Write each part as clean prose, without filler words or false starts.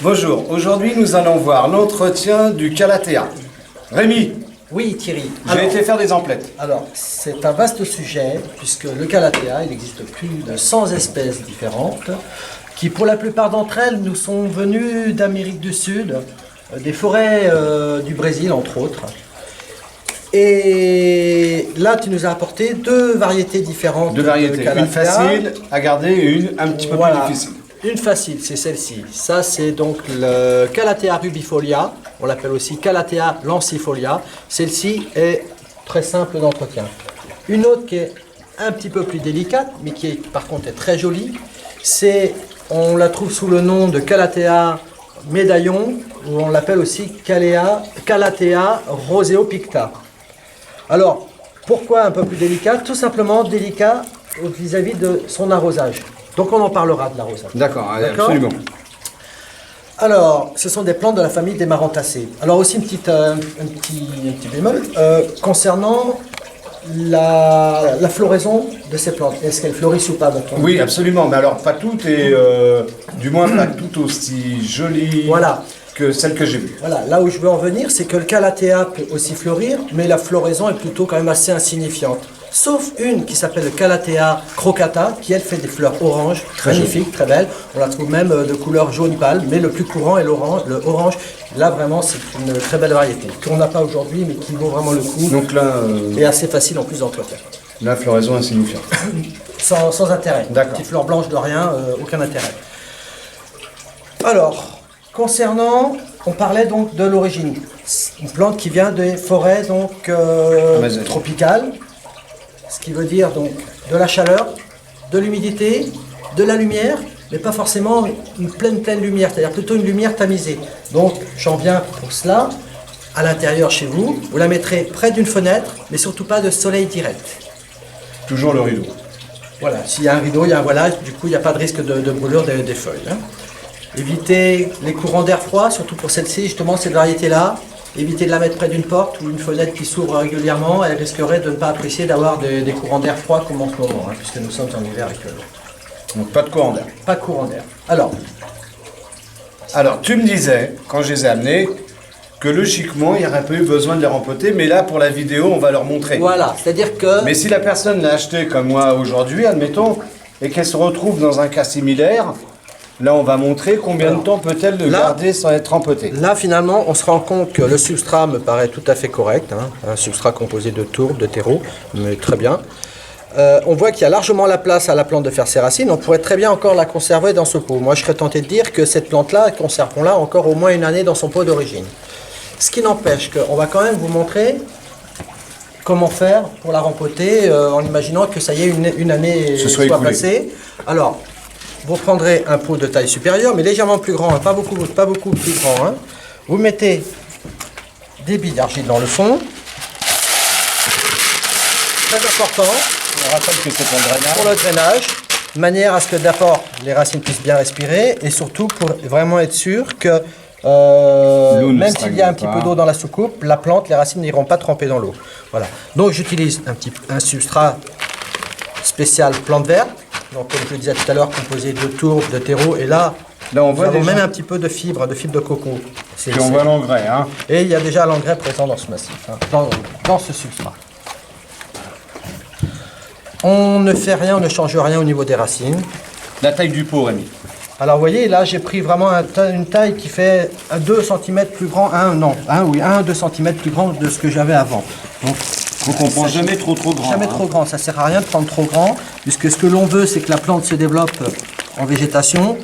Bonjour, aujourd'hui nous allons voir l'entretien du calathea. Rémi, Oui Thierry. j'ai été faire des emplettes. Alors, c'est un vaste sujet, puisque le calathea, il existe plus de 100 espèces différentes, qui pour la plupart d'entre elles nous sont venues d'Amérique du Sud, des forêts du Brésil entre autres. Et là, tu nous as apporté deux variétés différentes. Deux variétés, de une facile à garder et une un petit peu plus difficile. Une facile, c'est celle-ci. Ça, c'est donc le Calathea rubifolia. On l'appelle aussi Calathea lancifolia. Celle-ci est très simple d'entretien. Une autre qui est un petit peu plus délicate, mais qui est, par contre est très jolie, on la trouve sous le nom de Calathea médaillon, ou on l'appelle aussi Calathea roseopicta. Alors, pourquoi un peu plus délicat? Tout simplement délicat vis-à-vis de son arrosage. Donc on en parlera de l'arrosage. D'accord, absolument. Alors, ce sont des plantes de la famille des marantacées. Alors aussi un petit bémol concernant la floraison de ces plantes. Est-ce qu'elles fleurissent ou pas? Oui, absolument. Mais alors, pas toutes et du moins pas toutes aussi jolies que celles que j'ai vues. Voilà, là où je veux en venir, c'est que le calathea peut aussi fleurir, mais la floraison est plutôt quand même assez insignifiante. Sauf une qui s'appelle le Calathea crocata, qui elle fait des fleurs orange, magnifiques, très belles. On la trouve même de couleur jaune pâle, mais le plus courant est l'orange. Le orange, là vraiment, c'est une très belle variété qu'on n'a pas aujourd'hui, mais qui vaut vraiment le coup. Donc là, et assez facile en plus d'entretien. La floraison insignifiante. sans intérêt. D'accord. Petite fleur blanche de rien, aucun intérêt. Alors, concernant, on parlait donc de l'origine. Une plante qui vient des forêts donc tropicales. Ce qui veut dire donc de la chaleur, de l'humidité, de la lumière, mais pas forcément une pleine lumière, c'est-à-dire plutôt une lumière tamisée. Donc j'en viens pour cela, à l'intérieur chez vous, vous la mettrez près d'une fenêtre, mais surtout pas de soleil direct. Toujours le rideau. Voilà, s'il y a un rideau, il y a un voilage, du coup il n'y a pas de risque de brûlure des feuilles. Hein. Évitez les courants d'air froid, surtout pour celle-ci, justement cette variété-là. Évitez de la mettre près d'une porte ou une fenêtre qui s'ouvre régulièrement. Elle risquerait de ne pas apprécier d'avoir des courants d'air froid comme en ce moment, hein, puisque nous sommes en hiver actuellement. Donc pas de courant d'air. Pas de courant d'air. Alors, tu me disais, quand je les ai amenés, que logiquement, il n'y aurait pas eu besoin de les rempoter, mais là, pour la vidéo, on va leur montrer. Voilà, c'est-à-dire que... Mais si la personne l'a acheté comme moi aujourd'hui, admettons, et qu'elle se retrouve dans un cas similaire, là, on va montrer combien de temps peut-elle le garder sans être empotée. Là, finalement, on se rend compte que le substrat me paraît tout à fait correct. Hein, un substrat composé de tourbe, de terreau, mais très bien. On voit qu'il y a largement la place à la plante de faire ses racines. On pourrait très bien encore la conserver dans ce pot. Moi, je serais tenté de dire que cette plante-là, conservons-la encore au moins une année dans son pot d'origine. Ce qui n'empêche qu'on va quand même vous montrer comment faire pour la rempoter en imaginant que ça y est, une année soit passée. Alors, vous prendrez un pot de taille supérieure, mais légèrement plus grand, hein, pas beaucoup plus grand. Hein. Vous mettez des billes d'argile dans le fond. Très important. On rappelle que c'est pour le drainage. Pour le drainage, de manière à ce que d'abord les racines puissent bien respirer et surtout pour vraiment être sûr que même s'il y a un petit peu d'eau dans la soucoupe, la plante, les racines n'iront pas tremper dans l'eau. Voilà. Donc j'utilise un substrat spécial plante verte. Donc, comme je le disais tout à l'heure, composé de tourbe, de terreau, et là on voit même un petit peu de fibre de coco. Puis on voit l'engrais. Hein. Et il y a déjà l'engrais présent dans ce massif, hein, dans ce substrat. On ne fait rien, on ne change rien au niveau des racines. La taille du pot, Rémi. Alors, vous voyez, là, j'ai pris vraiment une taille qui fait 2 cm plus grand, 2 cm plus grand de ce que j'avais avant. Donc, donc on ne prend jamais trop grand. Jamais trop grand, ça ne sert à rien de prendre trop grand, puisque ce que l'on veut, c'est que la plante se développe en végétation.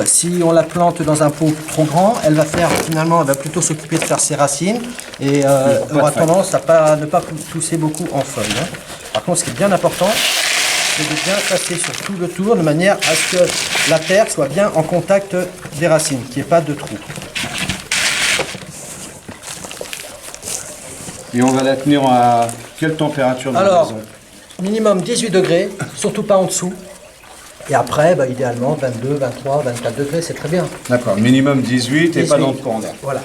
Si on la plante dans un pot trop grand, elle va plutôt s'occuper de faire ses racines et aura tendance à ne pas pousser beaucoup en feuilles. Hein. Par contre, ce qui est bien important, c'est de bien passer sur tout le tour de manière à ce que la terre soit bien en contact des racines, qu'il n'y ait pas de trou. Et on va la tenir à quelle température dans la maison? Minimum 18 degrés, surtout pas en dessous. Et après, idéalement, 22, 23, 24 degrés, c'est très bien. D'accord, minimum 18 et pas dans le courant d'air. Voilà.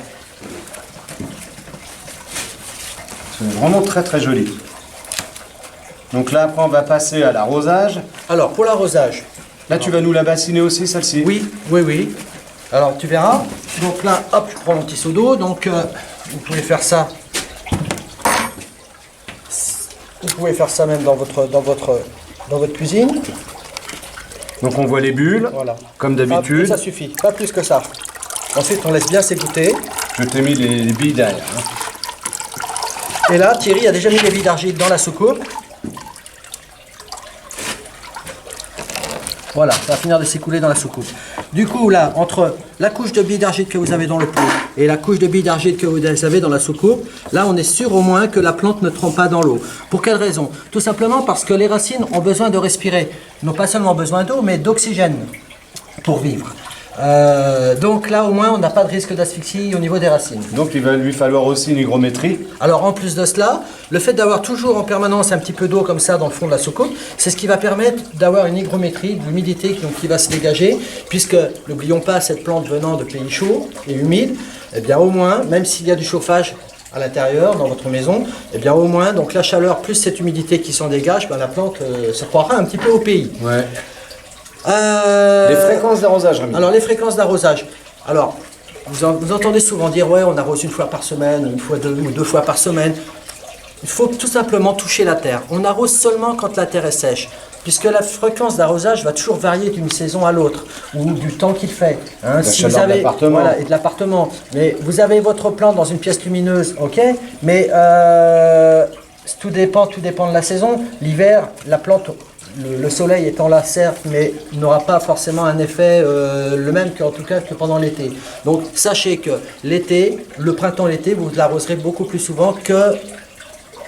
C'est vraiment très très joli. Donc là, après, on va passer à l'arrosage. Alors, pour l'arrosage. Là, tu vas nous la bassiner aussi, celle-ci? Oui, oui, oui. Alors, tu verras. Donc là, hop, je prends mon petit seau d'eau. Donc, vous pouvez faire ça. Vous pouvez faire ça même dans votre cuisine. Donc, on voit les bulles, Voilà. comme d'habitude. Ça suffit, pas plus que ça. Ensuite, on laisse bien s'égoutter. Je t'ai mis les billes derrière. Hein. Et là, Thierry a déjà mis les billes d'argile dans la soucoupe. Voilà, ça va finir de s'écouler dans la soucoupe. Du coup, là, entre la couche de billes d'argile que vous avez dans le pot et la couche de billes d'argile que vous avez dans la soucoupe, là, on est sûr au moins que la plante ne trempe pas dans l'eau. Pour quelle raison? Tout simplement parce que les racines ont besoin de respirer. Non pas seulement besoin d'eau, mais d'oxygène pour vivre. Donc là, au moins, on n'a pas de risque d'asphyxie au niveau des racines. Donc, il va lui falloir aussi une hygrométrie. Alors en plus de cela, le fait d'avoir toujours en permanence un petit peu d'eau comme ça dans le fond de la soucoupe, c'est ce qui va permettre d'avoir une hygrométrie, de l'humidité qui va se dégager, puisque, n'oublions pas, cette plante venant de pays chauds et humides, eh bien au moins, même s'il y a du chauffage à l'intérieur, dans votre maison, eh bien au moins, donc la chaleur plus cette humidité qui s'en dégage, ben, la plante se croira un petit peu au pays. Ouais. Les fréquences d'arrosage, Rémi. Alors les fréquences d'arrosage. Alors, vous entendez souvent dire ouais, on arrose une fois par semaine, une fois ou deux fois par semaine. Il faut tout simplement toucher la terre. On arrose seulement quand la terre est sèche, puisque la fréquence d'arrosage va toujours varier d'une saison à l'autre, ou du temps qu'il fait. Hein, La si chaleur vous avez, de l'appartement. voilà, et de l'appartement. Mais vous avez votre plante dans une pièce lumineuse, ok, mais tout dépend de la saison. L'hiver, la plante, le soleil étant là certes, mais n'aura pas forcément un effet le même qu'en tout cas que pendant l'été. Donc sachez que l'été, le printemps-l'été, vous l'arroserez beaucoup plus souvent que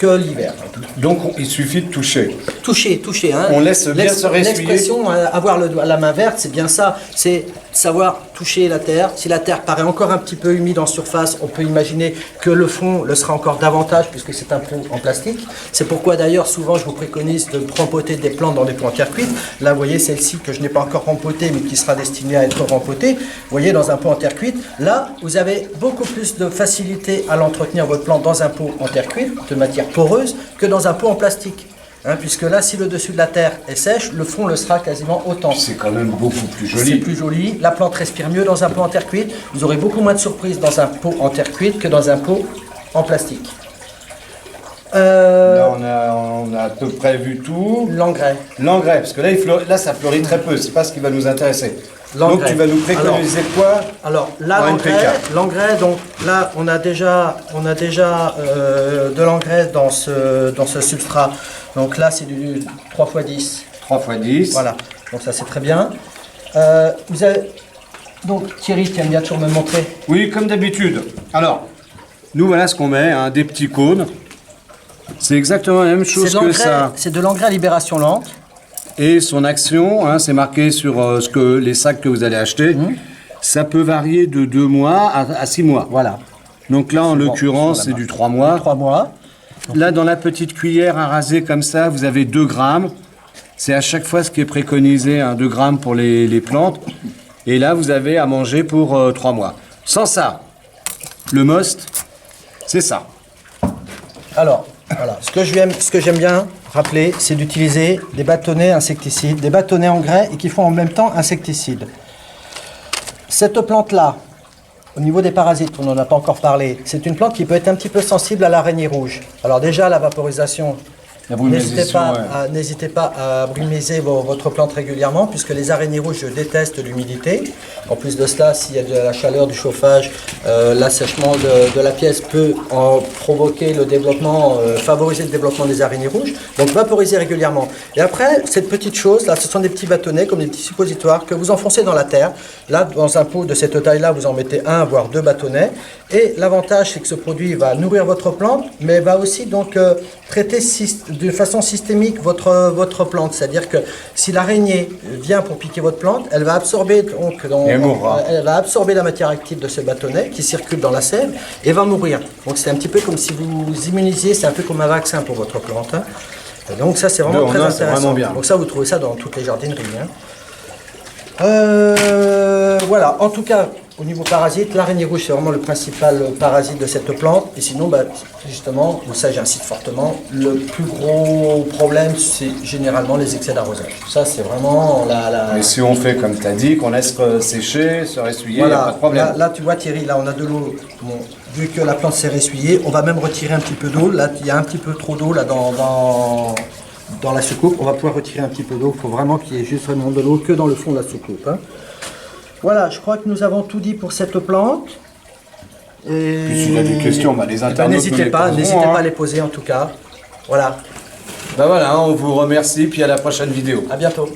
l'hiver. Donc, il suffit de toucher. Toucher, hein. On laisse bien se ressuyer. L'expression avoir la main verte, c'est bien ça. C'est savoir toucher la terre. Si la terre paraît encore un petit peu humide en surface, on peut imaginer que le fond le sera encore davantage puisque c'est un pot en plastique. C'est pourquoi d'ailleurs souvent je vous préconise de rempoter des plantes dans des pots en terre cuite. Là vous voyez celle-ci que je n'ai pas encore rempotée mais qui sera destinée à être rempotée. Vous voyez dans un pot en terre cuite. Là vous avez beaucoup plus de facilité à l'entretenir votre plante dans un pot en terre cuite de matière poreuse que dans un pot en plastique. Hein, puisque là, si le dessus de la terre est sèche, le fond le sera quasiment autant. C'est quand même beaucoup plus C'est joli. plus joli. La plante respire mieux dans un pot en terre cuite. Vous aurez beaucoup moins de surprises dans un pot en terre cuite que dans un pot en plastique. Là, on a à peu près vu tout. L'engrais. L'engrais, parce que là, là, ça fleurit très peu. C'est pas ce qui va nous intéresser. Donc, L'engrais. tu vas nous préconiser quoi? Alors là, En NPK. l'engrais, donc là, on a déjà de l'engrais dans ce substrat. Donc là, c'est du 3 x 10. 3 x 10. Voilà, donc ça c'est très bien. Vous avez... Donc Thierry, tu aimes bien toujours me montrer. Oui, comme d'habitude. Alors, nous, voilà ce qu'on met, hein, des petits cônes. C'est exactement la même chose que ça. C'est de l'engrais à libération lente. Et son action, hein, c'est marqué sur les sacs que vous allez acheter. Ça peut varier de 2 mois à 6 mois. Voilà. Donc là, en Bon, l'occurrence, sur c'est la du 3 mois. 3 mois. Là, dans la petite cuillère à raser comme ça, vous avez 2 grammes. C'est à chaque fois ce qui est préconisé, hein, 2 grammes pour les plantes. Et là, vous avez à manger pour 3 mois. Sans ça, le must, c'est ça. Alors, voilà. Ce que j'aime bien rappeler, c'est d'utiliser des bâtonnets insecticides, des bâtonnets engrais et qui font en même temps insecticides. Cette plante-là, au niveau des parasites, on n'en a pas encore parlé, c'est une plante qui peut être un petit peu sensible à l'araignée rouge. Alors déjà, la vaporisation, n'hésitez pas à brumiser votre plante régulièrement puisque les araignées rouges détestent l'humidité. En plus de cela, s'il y a de la chaleur du chauffage, l'assèchement de la pièce peut en provoquer le développement, favoriser le développement des araignées rouges. Donc vaporisez régulièrement. Et après, cette petite chose, là, ce sont des petits bâtonnets comme des petits suppositoires que vous enfoncez dans la terre. Là, dans un pot de cette taille-là, vous en mettez 1 voire 2 bâtonnets. Et l'avantage, c'est que ce produit va nourrir votre plante, mais va aussi donc traiter de façon systémique votre plante. C'est-à-dire que si l'araignée vient pour piquer votre plante, elle va absorber donc, elle va absorber la matière active de ce bâtonnet qui circule dans la sève et va mourir. Donc c'est un petit peu comme si vous immunisiez, c'est un peu comme un vaccin pour votre plante. Hein. Et donc ça c'est vraiment très intéressant. Vraiment bien. Donc ça vous trouvez ça dans toutes les jardineries. Hein. Voilà, en tout cas, au niveau parasite, l'araignée rouge, c'est vraiment le principal parasite de cette plante. Et sinon, bah, justement, ça j'incite fortement, le plus gros problème, c'est généralement les excès d'arrosage. Ça, c'est vraiment Mais si on fait comme tu as dit, qu'on laisse sécher, se ressuyer, il n'y a pas de problème. Là, tu vois Thierry, là on a de l'eau. Bon, vu que la plante s'est ressuyée, on va même retirer un petit peu d'eau. Là, il y a un petit peu trop d'eau là dans la soucoupe. On va pouvoir retirer un petit peu d'eau. Il faut vraiment qu'il y ait juste vraiment de l'eau que dans le fond de la soucoupe. Hein. Voilà, je crois que nous avons tout dit pour cette plante. Et puis s'il y a des questions, bah, les internautes n'hésitez pas à les poser en tout cas. Voilà. Ben voilà, on vous remercie, puis à la prochaine vidéo. À bientôt.